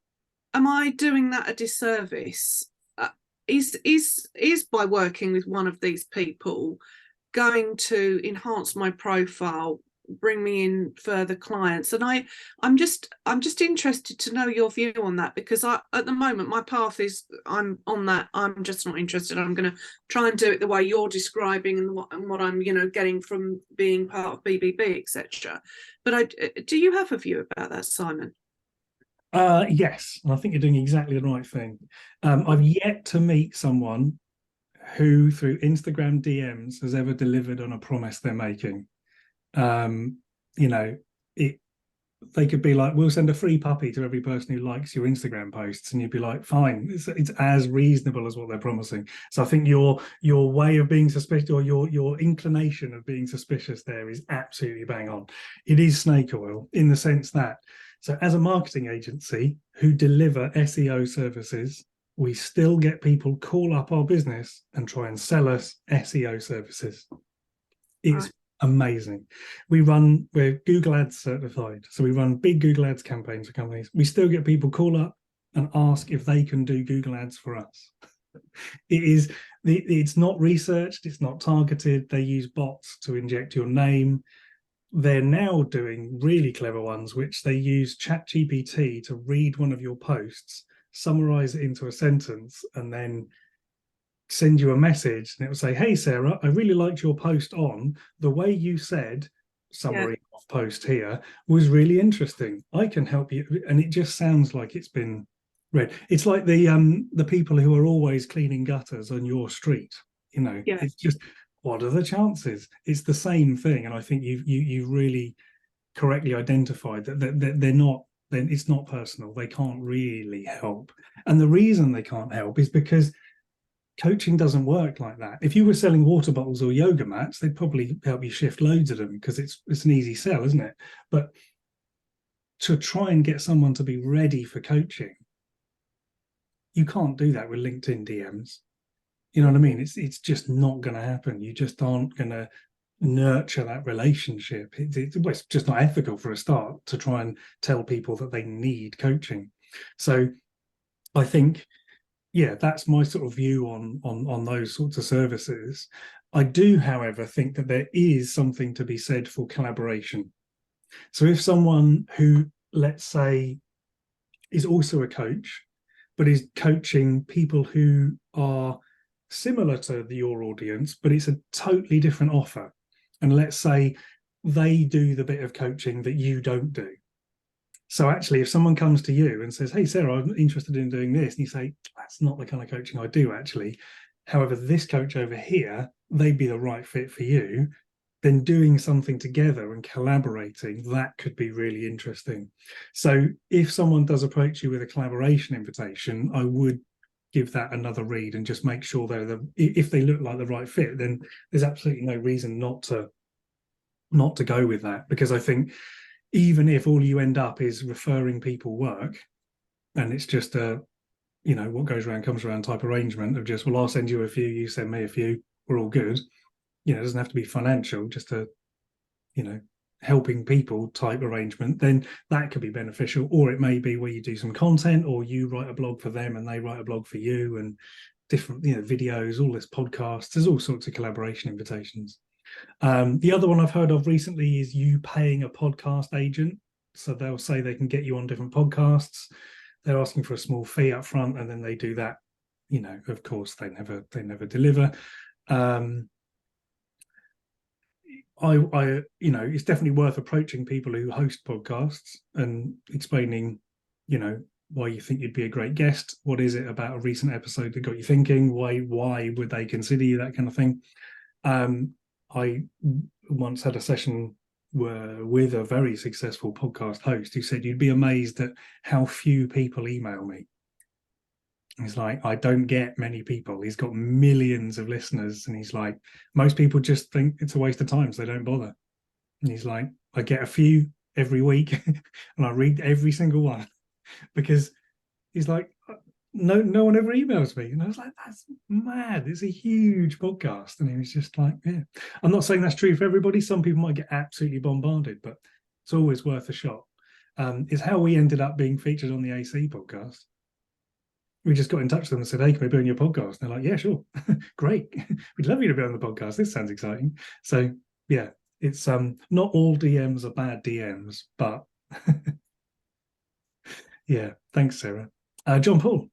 am I doing that a disservice? Is by working with one of these people going to enhance my profile, bring me in further clients? And I'm just interested to know your view on that, because at the moment my path is, I'm on that, I'm just not interested. I'm going to try and do it the way you're describing, and what I'm getting from being part of BBB, etc. But do you have a view about that, Simon? Yes, and I think you're doing exactly the right thing. I've yet to meet someone who, through Instagram DMs, has ever delivered on a promise they're making. They could be like, we'll send a free puppy to every person who likes your Instagram posts, and you'd be like, fine, it's as reasonable as what they're promising. So I think your way of being suspicious, or your inclination of being suspicious there, is absolutely bang on. It is snake oil in the sense that, so as a marketing agency who deliver SEO services, we still get people call up our business and try and sell us SEO services. It's amazing. We're Google Ads certified, so we run big Google Ads campaigns for companies. We still get people call up and ask if they can do Google Ads for us. It's not researched, it's not targeted. They use bots to inject your name. They're now doing really clever ones, which they use ChatGPT to read one of your posts, summarize it into a sentence, and then send you a message, and it will say, hey Sarah, I really liked your post on the way you said summary of post here was really interesting. I can help you. And it just sounds like it's been read. It's like the people who are always cleaning gutters on your street, It's just, what are the chances? It's the same thing. And I think you really correctly identified that they're not, then it's not personal. They can't really help. And the reason they can't help is because coaching doesn't work like that. If you were selling water bottles or yoga mats, they'd probably help you shift loads of them because it's an easy sell, isn't it? But to try and get someone to be ready for coaching, you can't do that with LinkedIn DMs. You know what I mean? It's just not going to happen. You just aren't going to nurture that relationship. It's just not ethical for a start to try and tell people that they need coaching. So I think, yeah, that's my sort of view on those sorts of services. I do, however, think that there is something to be said for collaboration. So if someone who, let's say, is also a coach, but is coaching people who are similar to your audience, but it's a totally different offer. And let's say they do the bit of coaching that you don't do. So actually, if someone comes to you and says, hey, Sarah, I'm interested in doing this, and you say, that's not the kind of coaching I do, actually. However, this coach over here, they'd be the right fit for you. then doing something together and collaborating, that could be really interesting. So if someone does approach you with a collaboration invitation, I would give that another read and just make sure if they look like the right fit, then there's absolutely no reason not to go with that. Because I think even if all you end up is referring people work, and it's just a, what goes around comes around type arrangement of just, well, I'll send you a few, you send me a few, we're all good. It doesn't have to be financial, just a, helping people type arrangement, then that could be beneficial. Or it may be where you do some content, or you write a blog for them and they write a blog for you, and different, videos, all this podcasts. There's all sorts of collaboration invitations. The other one I've heard of recently is you paying a podcast agent. So they'll say they can get you on different podcasts. They're asking for a small fee up front, and then they do that. Of course, they never deliver. It's definitely worth approaching people who host podcasts and explaining, why you think you'd be a great guest. What is it about a recent episode that got you thinking? Why would they consider you? That kind of thing. I once had a session with a very successful podcast host who said, you'd be amazed at how few people email me. He's like, I don't get many people. He's got millions of listeners. And he's like, most people just think it's a waste of time, so they don't bother. And he's like, I get a few every week and I read every single one, because he's like, no one ever emails me. And I was like, that's mad. It's a huge podcast. And he was just like, yeah. I'm not saying that's true for everybody. Some people might get absolutely bombarded, but it's always worth a shot. It's how we ended up being featured on the AC podcast. We just got in touch with them and said, hey, can we be on your podcast? And they're like, yeah, sure. Great. We'd love you to be on the podcast. This sounds exciting. So yeah, it's not all DMs are bad DMs, but yeah, thanks, Sarah. John Paul.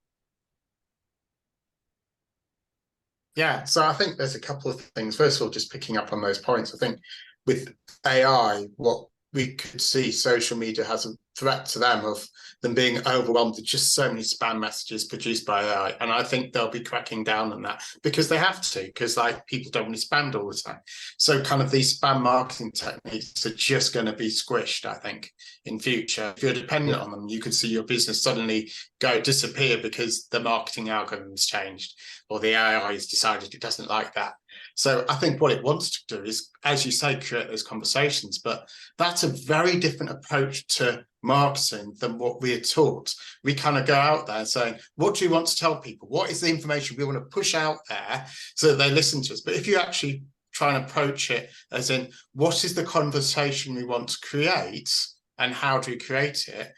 Yeah, so I think there's a couple of things. First of all, just picking up on those points, I think with AI, what we could see social media has a threat to them of them being overwhelmed with just so many spam messages produced by AI. And I think they'll be cracking down on that because they have to, because people don't want to spam all the time. So kind of these spam marketing techniques are just going to be squished, I think, in future. If you're dependent on them, you could see your business suddenly disappear because the marketing algorithm's changed or the AI has decided it doesn't like that. So I think what it wants to do is, as you say, create those conversations, but that's a very different approach to marketing than what we're taught. We kind of go out there saying, what do you want to tell people? What is the information we want to push out there so that they listen to us? But if you actually try and approach it as in, what is the conversation we want to create and how do we create it?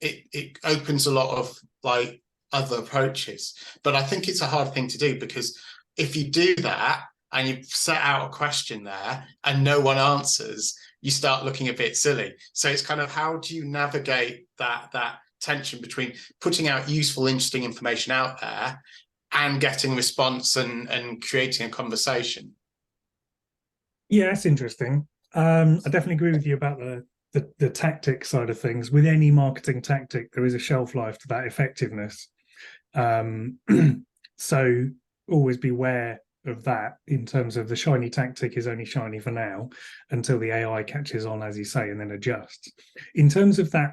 It opens a lot of other approaches. But I think it's a hard thing to do, because if you do that, and you set out a question there and no one answers, you start looking a bit silly. So it's kind of, how do you navigate that tension between putting out useful, interesting information out there and getting response and creating a conversation? Yeah, that's interesting. I definitely agree with you about the tactic side of things. With any marketing tactic, there is a shelf life to that effectiveness. So always beware of that, in terms of the shiny tactic is only shiny for now until the AI catches on, as you say, and then adjusts. In terms of that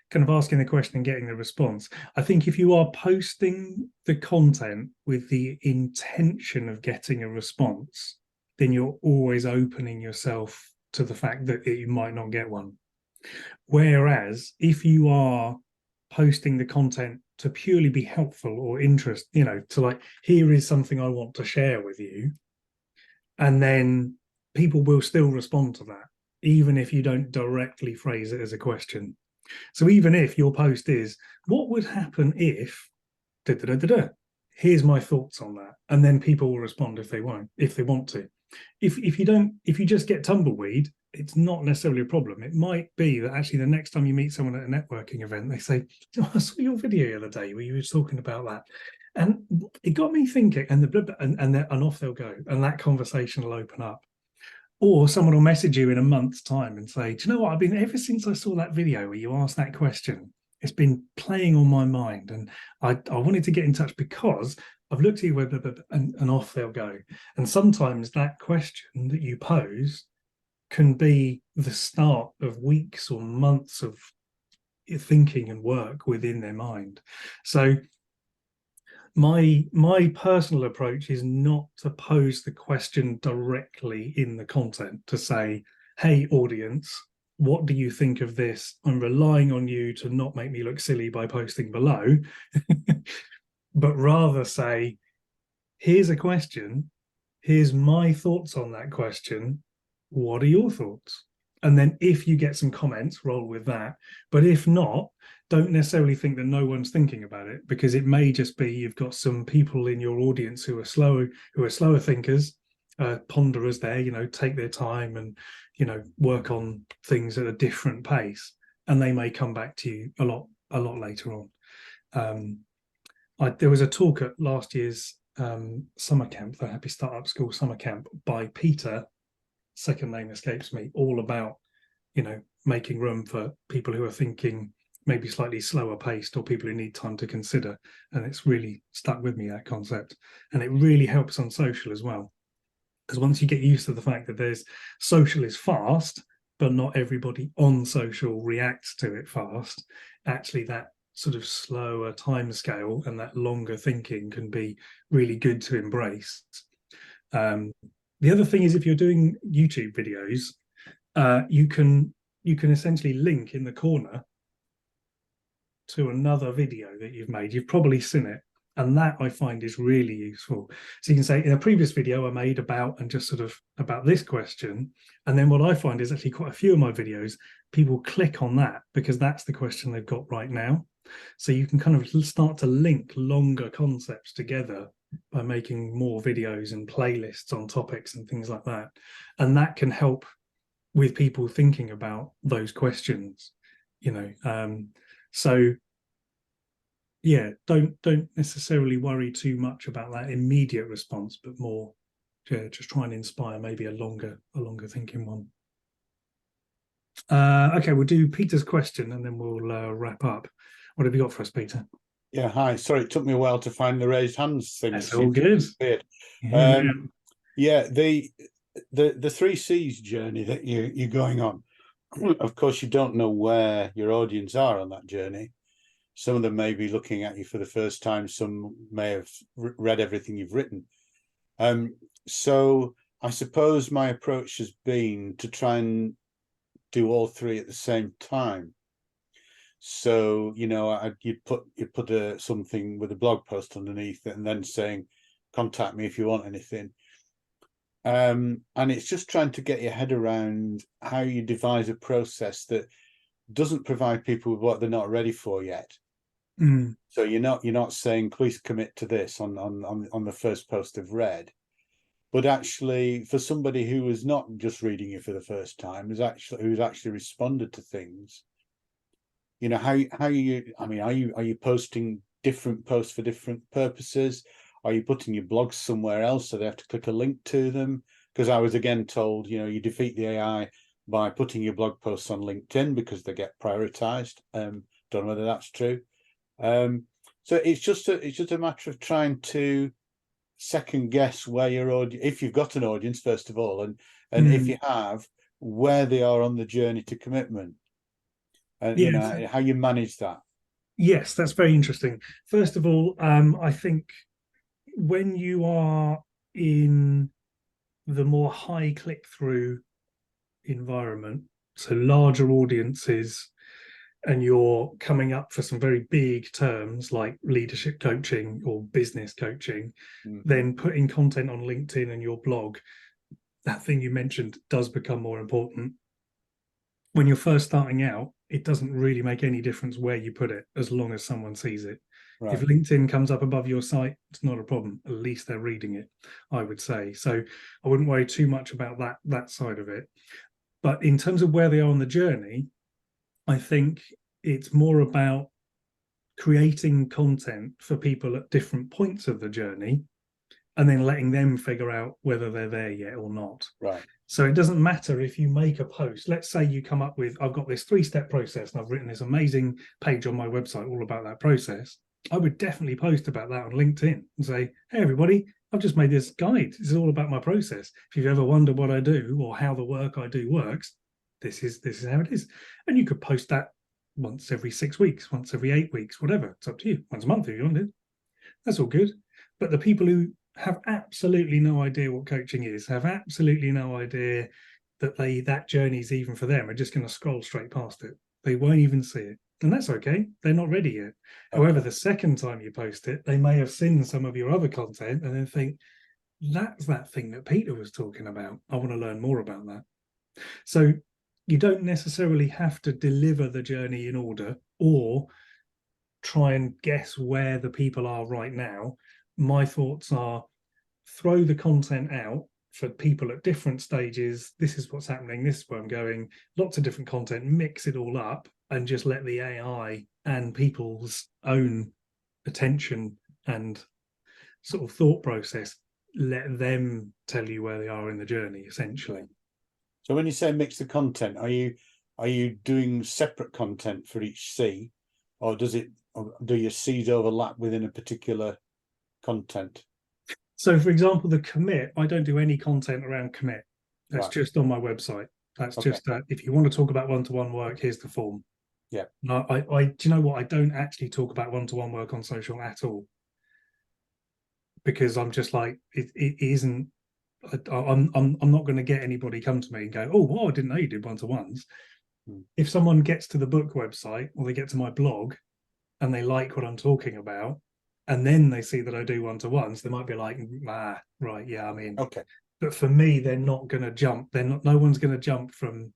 kind of asking the question and getting the response, I think if you are posting the content with the intention of getting a response, then you're always opening yourself to the fact that you might not get one. Whereas if you are posting the content to purely be helpful or interest, to here is something I want to share with you, and then people will still respond to that, even if you don't directly phrase it as a question. So even if your post is, what would happen if here's my thoughts on that, and then people will respond if they want to. If you just get tumbleweed, it's not necessarily a problem. It might be that actually the next time you meet someone at a networking event, they say, I saw your video the other day where you were talking about that, and it got me thinking, and off they'll go, and that conversation will open up. Or someone will message you in a month's time and say, do you know what, ever since I saw that video where you asked that question, it's been playing on my mind, and I wanted to get in touch because I've looked at your web, and off they'll go. And sometimes that question that you pose can be the start of weeks or months of thinking and work within their mind. So my personal approach is not to pose the question directly in the content, to say, hey audience, what do you think of this? I'm relying on you to not make me look silly by posting below, but rather say, here's a question, here's my thoughts on that question, what are your thoughts? And then if you get some comments, roll with that. But if not, don't necessarily think that no one's thinking about it, because it may just be you've got some people in your audience who are slower thinkers, ponderers there, you know, take their time and, you know, work on things at a different pace, and they may come back to you a lot later on. There was a talk at last year's summer camp, the Happy Startup School summer camp, by Peter, second name escapes me, all about, you know, making room for people who are thinking maybe slightly slower paced, or people who need time to consider. And it's really stuck with me, that concept. And it really helps on social as well, because once you get used to the fact that there's social is fast, but not everybody on social reacts to it fast, actually that sort of slower time scale and that longer thinking can be really good to embrace. The other thing is, if you're doing YouTube videos, you can essentially link in the corner to another video that you've made. You've probably seen it, and that I find is really useful. So you can say, in a previous video I made about, and just sort of about this question, and then what I find is actually quite a few of my videos, people click on that because that's the question they've got right now. So you can kind of start to link longer concepts together by making more videos and playlists on topics and things like that. And that can help with people thinking about those questions, you know. So yeah, don't necessarily worry too much about that immediate response, but more, yeah, just try and inspire maybe a longer thinking one. Okay, we'll do Peter's question and then we'll wrap up. What have you got for us, Peter? Yeah, hi. Sorry, it took me a while to find the raised hands thing. That's all good. Yeah, the 3 C's journey that you're going on. Of course, you don't know where your audience are on that journey. Some of them may be looking at you for the first time. Some may have read everything you've written. So I suppose my approach has been to try and do all 3 at the same time. So, you know, you'd put something with a blog post underneath it, and then saying, contact me if you want anything. And it's just trying to get your head around how you devise a process that doesn't provide people with what they're not ready for yet. So you're not saying, please commit to this on the first post they've read, but actually for somebody who is not just reading you for the first time, who's actually responded to things. You know, are you posting different posts for different purposes? Are you putting your blogs somewhere else so they have to click a link to them? Because I was again told, you know, you defeat the AI by putting your blog posts on LinkedIn because they get prioritized. Don't know whether that's true. So it's just a matter of trying to second guess where your audience, if you've got an audience, first of all, and if you have, where they are on the journey to commitment. And you know, how you manage that. Yes, that's very interesting. First of all, I think when you are in the more high click-through environment, so larger audiences, and you're coming up for some very big terms like leadership coaching or business coaching, then putting content on LinkedIn and your blog, that thing you mentioned, does become more important. When you're first starting out, it doesn't really make any difference where you put it, as long as someone sees it. Right. If LinkedIn comes up above your site, it's not a problem. At least they're reading it, I would say. So I wouldn't worry too much about that side of it. But in terms of where they are on the journey, I think it's more about creating content for people at different points of the journey, and then letting them figure out whether they're there yet or not. Right. So it doesn't matter if you make a post. Let's say you come up with, I've got this 3-step process and I've written this amazing page on my website all about that process. I would definitely post about that on LinkedIn and say, hey, everybody, I've just made this guide. This is all about my process. If you've ever wondered what I do or how the work I do works, this is how it is. And you could post that once every 6 weeks, once every 8 weeks, whatever. It's up to you. Once a month if you want it. That's all good. But the people who have absolutely no idea what coaching is, have absolutely no idea that that journey is even for them, are just going to scroll straight past it. They won't even see it. And that's okay. They're not ready yet. Okay. However, the second time you post it, they may have seen some of your other content and then think, that's that thing that Peter was talking about. I want to learn more about that. So you don't necessarily have to deliver the journey in order or try and guess where the people are right now. My thoughts are throw the content out for people at different stages. This is what's happening. This is where I'm going. Lots of different content, mix it all up and just let the AI and people's own attention and sort of thought process, let them tell you where they are in the journey, essentially. So when you say mix the content, are you doing separate content for each C, or do your C's overlap within a particular content? So, for example, the commit, I don't do any content around commit. That's right. just on my website. That's okay. Just that if you want to talk about one-to-one work, here's the form. Yeah. No, I do you know what? I don't actually talk about one-to-one work on social at all, because I'm just like it isn't. I'm not going to get anybody come to me and go, oh, well, I didn't know you did one-to-ones. If someone gets to the book website or they get to my blog and they like what I'm talking about, and then they see that I do one-to-ones, they might be like, right, yeah, I mean, okay. But for me, they're not going to jump. No one's going to jump from.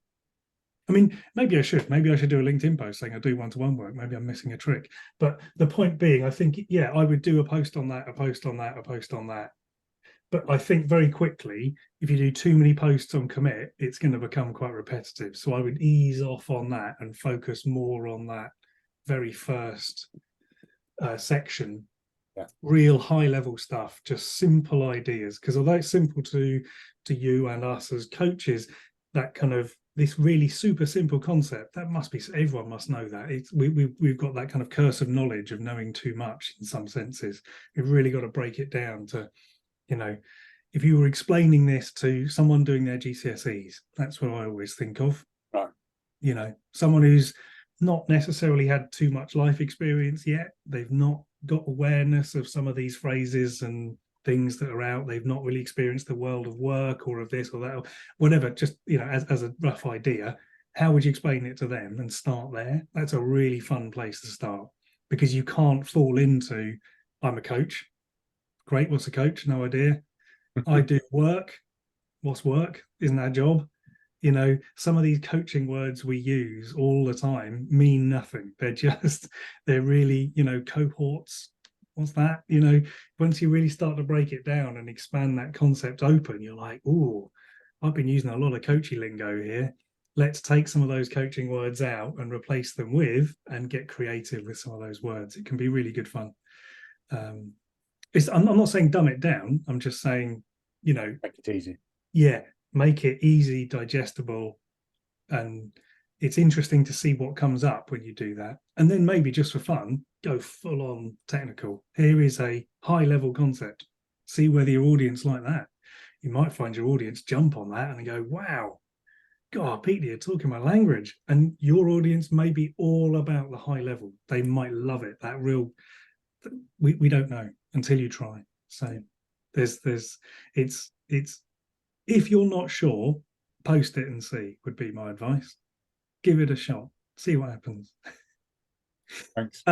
I mean, maybe I should do a LinkedIn post saying I do one-to-one work. Maybe I'm missing a trick. But the point being, I think, yeah, I would do a post on that, a post on that, a post on that. But I think very quickly, if you do too many posts on commit, it's going to become quite repetitive. So I would ease off on that and focus more on that very first section. Yeah. Real high level stuff, just simple ideas. Because although it's simple to you and us as coaches, that kind of this really super simple concept, that must be, everyone must know that. We've got that kind of curse of knowledge of knowing too much in some senses. We've really got to break it down to, you know, if you were explaining this to someone doing their GCSEs, that's what I always think of. Right. You know, someone who's not necessarily had too much life experience yet. They've not got awareness of some of these phrases and things that are out. They've not really experienced the world of work or of this or that or whatever. Just, you know, as a rough idea, how would you explain it to them and start there? That's a really fun place to start, because you can't fall into, I'm a coach. Great, what's a coach? No idea. I do work. What's work? Isn't that a job? You know, some of these coaching words we use all the time mean nothing. They're really, you know, cohorts. What's that? You know, once you really start to break it down and expand that concept open, you're like, oh, I've been using a lot of coaching lingo here. Let's take some of those coaching words out and replace them with, and get creative with some of those words. It can be really good fun. I'm not saying dumb it down. I'm just saying, you know, make it easy. Yeah, make it easy, digestible, and it's interesting to see what comes up when you do that. And then maybe just for fun, go full on technical. Here is a high level concept. See whether your audience like that. You might find your audience jump on that and go, wow, God, Peter, you're talking my language. And your audience may be all about the high level. They might love it. That real, we don't know until you try. So it's if you're not sure, post it and see, would be my advice. Give it a shot, see what happens. Thanks.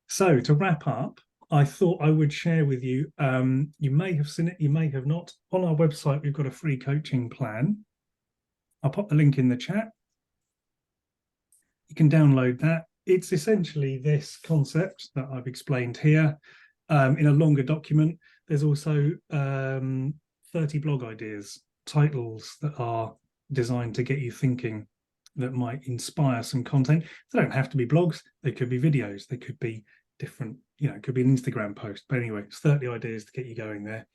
So to wrap up, I thought I would share with you, you may have seen it, you may have not. On our website, we've got a free coaching plan. I'll pop the link in the chat. You can download that. It's essentially this concept that I've explained here in a longer document. There's also 30 blog ideas, titles that are designed to get you thinking, that might inspire some content. They don't have to be blogs. They could be videos. They could be different, you know, it could be an Instagram post. But anyway, it's 30 ideas to get you going there.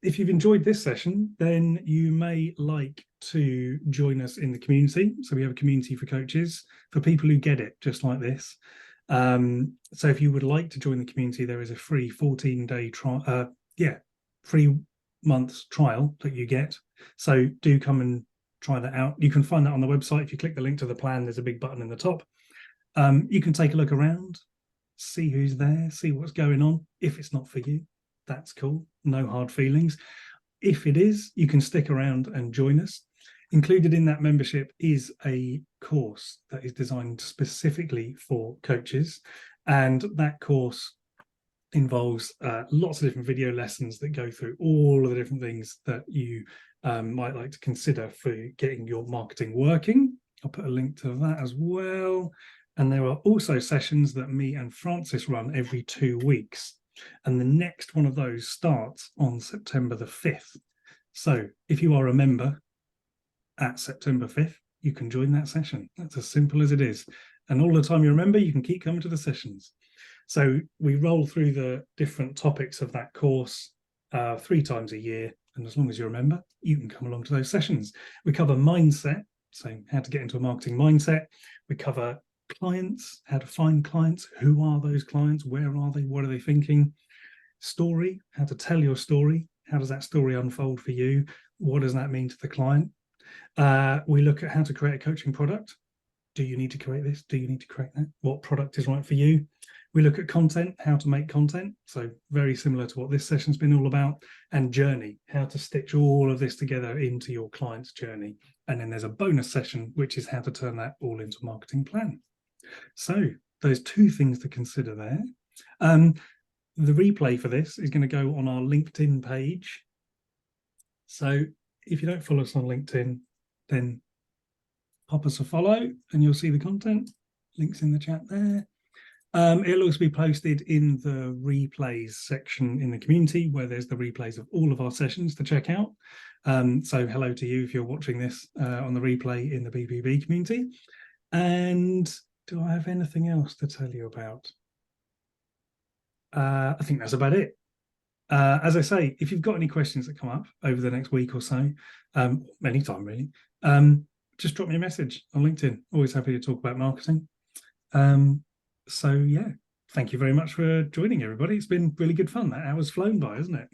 If you've enjoyed this session, then you may like to join us in the community. So we have a community for coaches, for people who get it, just like this. So if you would like to join the community, there is a free 14-day trial, 3 months trial that you get. So do come and try that out. You can find that on the website. If you click the link to the plan, there's a big button in the top. You can take a look around, see who's there, see what's going on. If it's not for you, that's cool. No hard feelings. If it is, you can stick around and join us. Included in that membership is a course that is designed specifically for coaches. And that course involves lots of different video lessons that go through all of the different things that you might like to consider for getting your marketing working. I'll put a link to that as well. And there are also sessions that me and Francis run every 2 weeks. And the next one of those starts on September the 5th. So if you are a member at September 5th, you can join that session. That's as simple as it is. And all the time you remember, you can keep coming to the sessions. So we roll through the different topics of that course 3 times a year. And as long as you remember, you can come along to those sessions. We cover mindset, so how to get into a marketing mindset. We cover clients, how to find clients. Who are those clients? Where are they? What are they thinking? Story, how to tell your story. How does that story unfold for you? What does that mean to the client? We look at how to create a coaching product. Do you need to create this? Do you need to create that? What product is right for you? We look at content, how to make content. So very similar to what this session's been all about. And journey, how to stitch all of this together into your client's journey. And then there's a bonus session, which is how to turn that all into a marketing plan. So those 2 things to consider there. The replay for this is going to go on our LinkedIn page. So if you don't follow us on LinkedIn, then pop us a follow and you'll see the content. Links in the chat there. It'll also be posted in the replays section in the community, where there's the replays of all of our sessions to check out. So hello to you if you're watching this on the replay in the BBB community. And do I have anything else to tell you about? I think that's about it. As I say, if you've got any questions that come up over the next week or so, anytime really, just drop me a message on LinkedIn. Always happy to talk about marketing. So yeah, thank you very much for joining, everybody. It's been really good fun. That hour's flown by, hasn't it?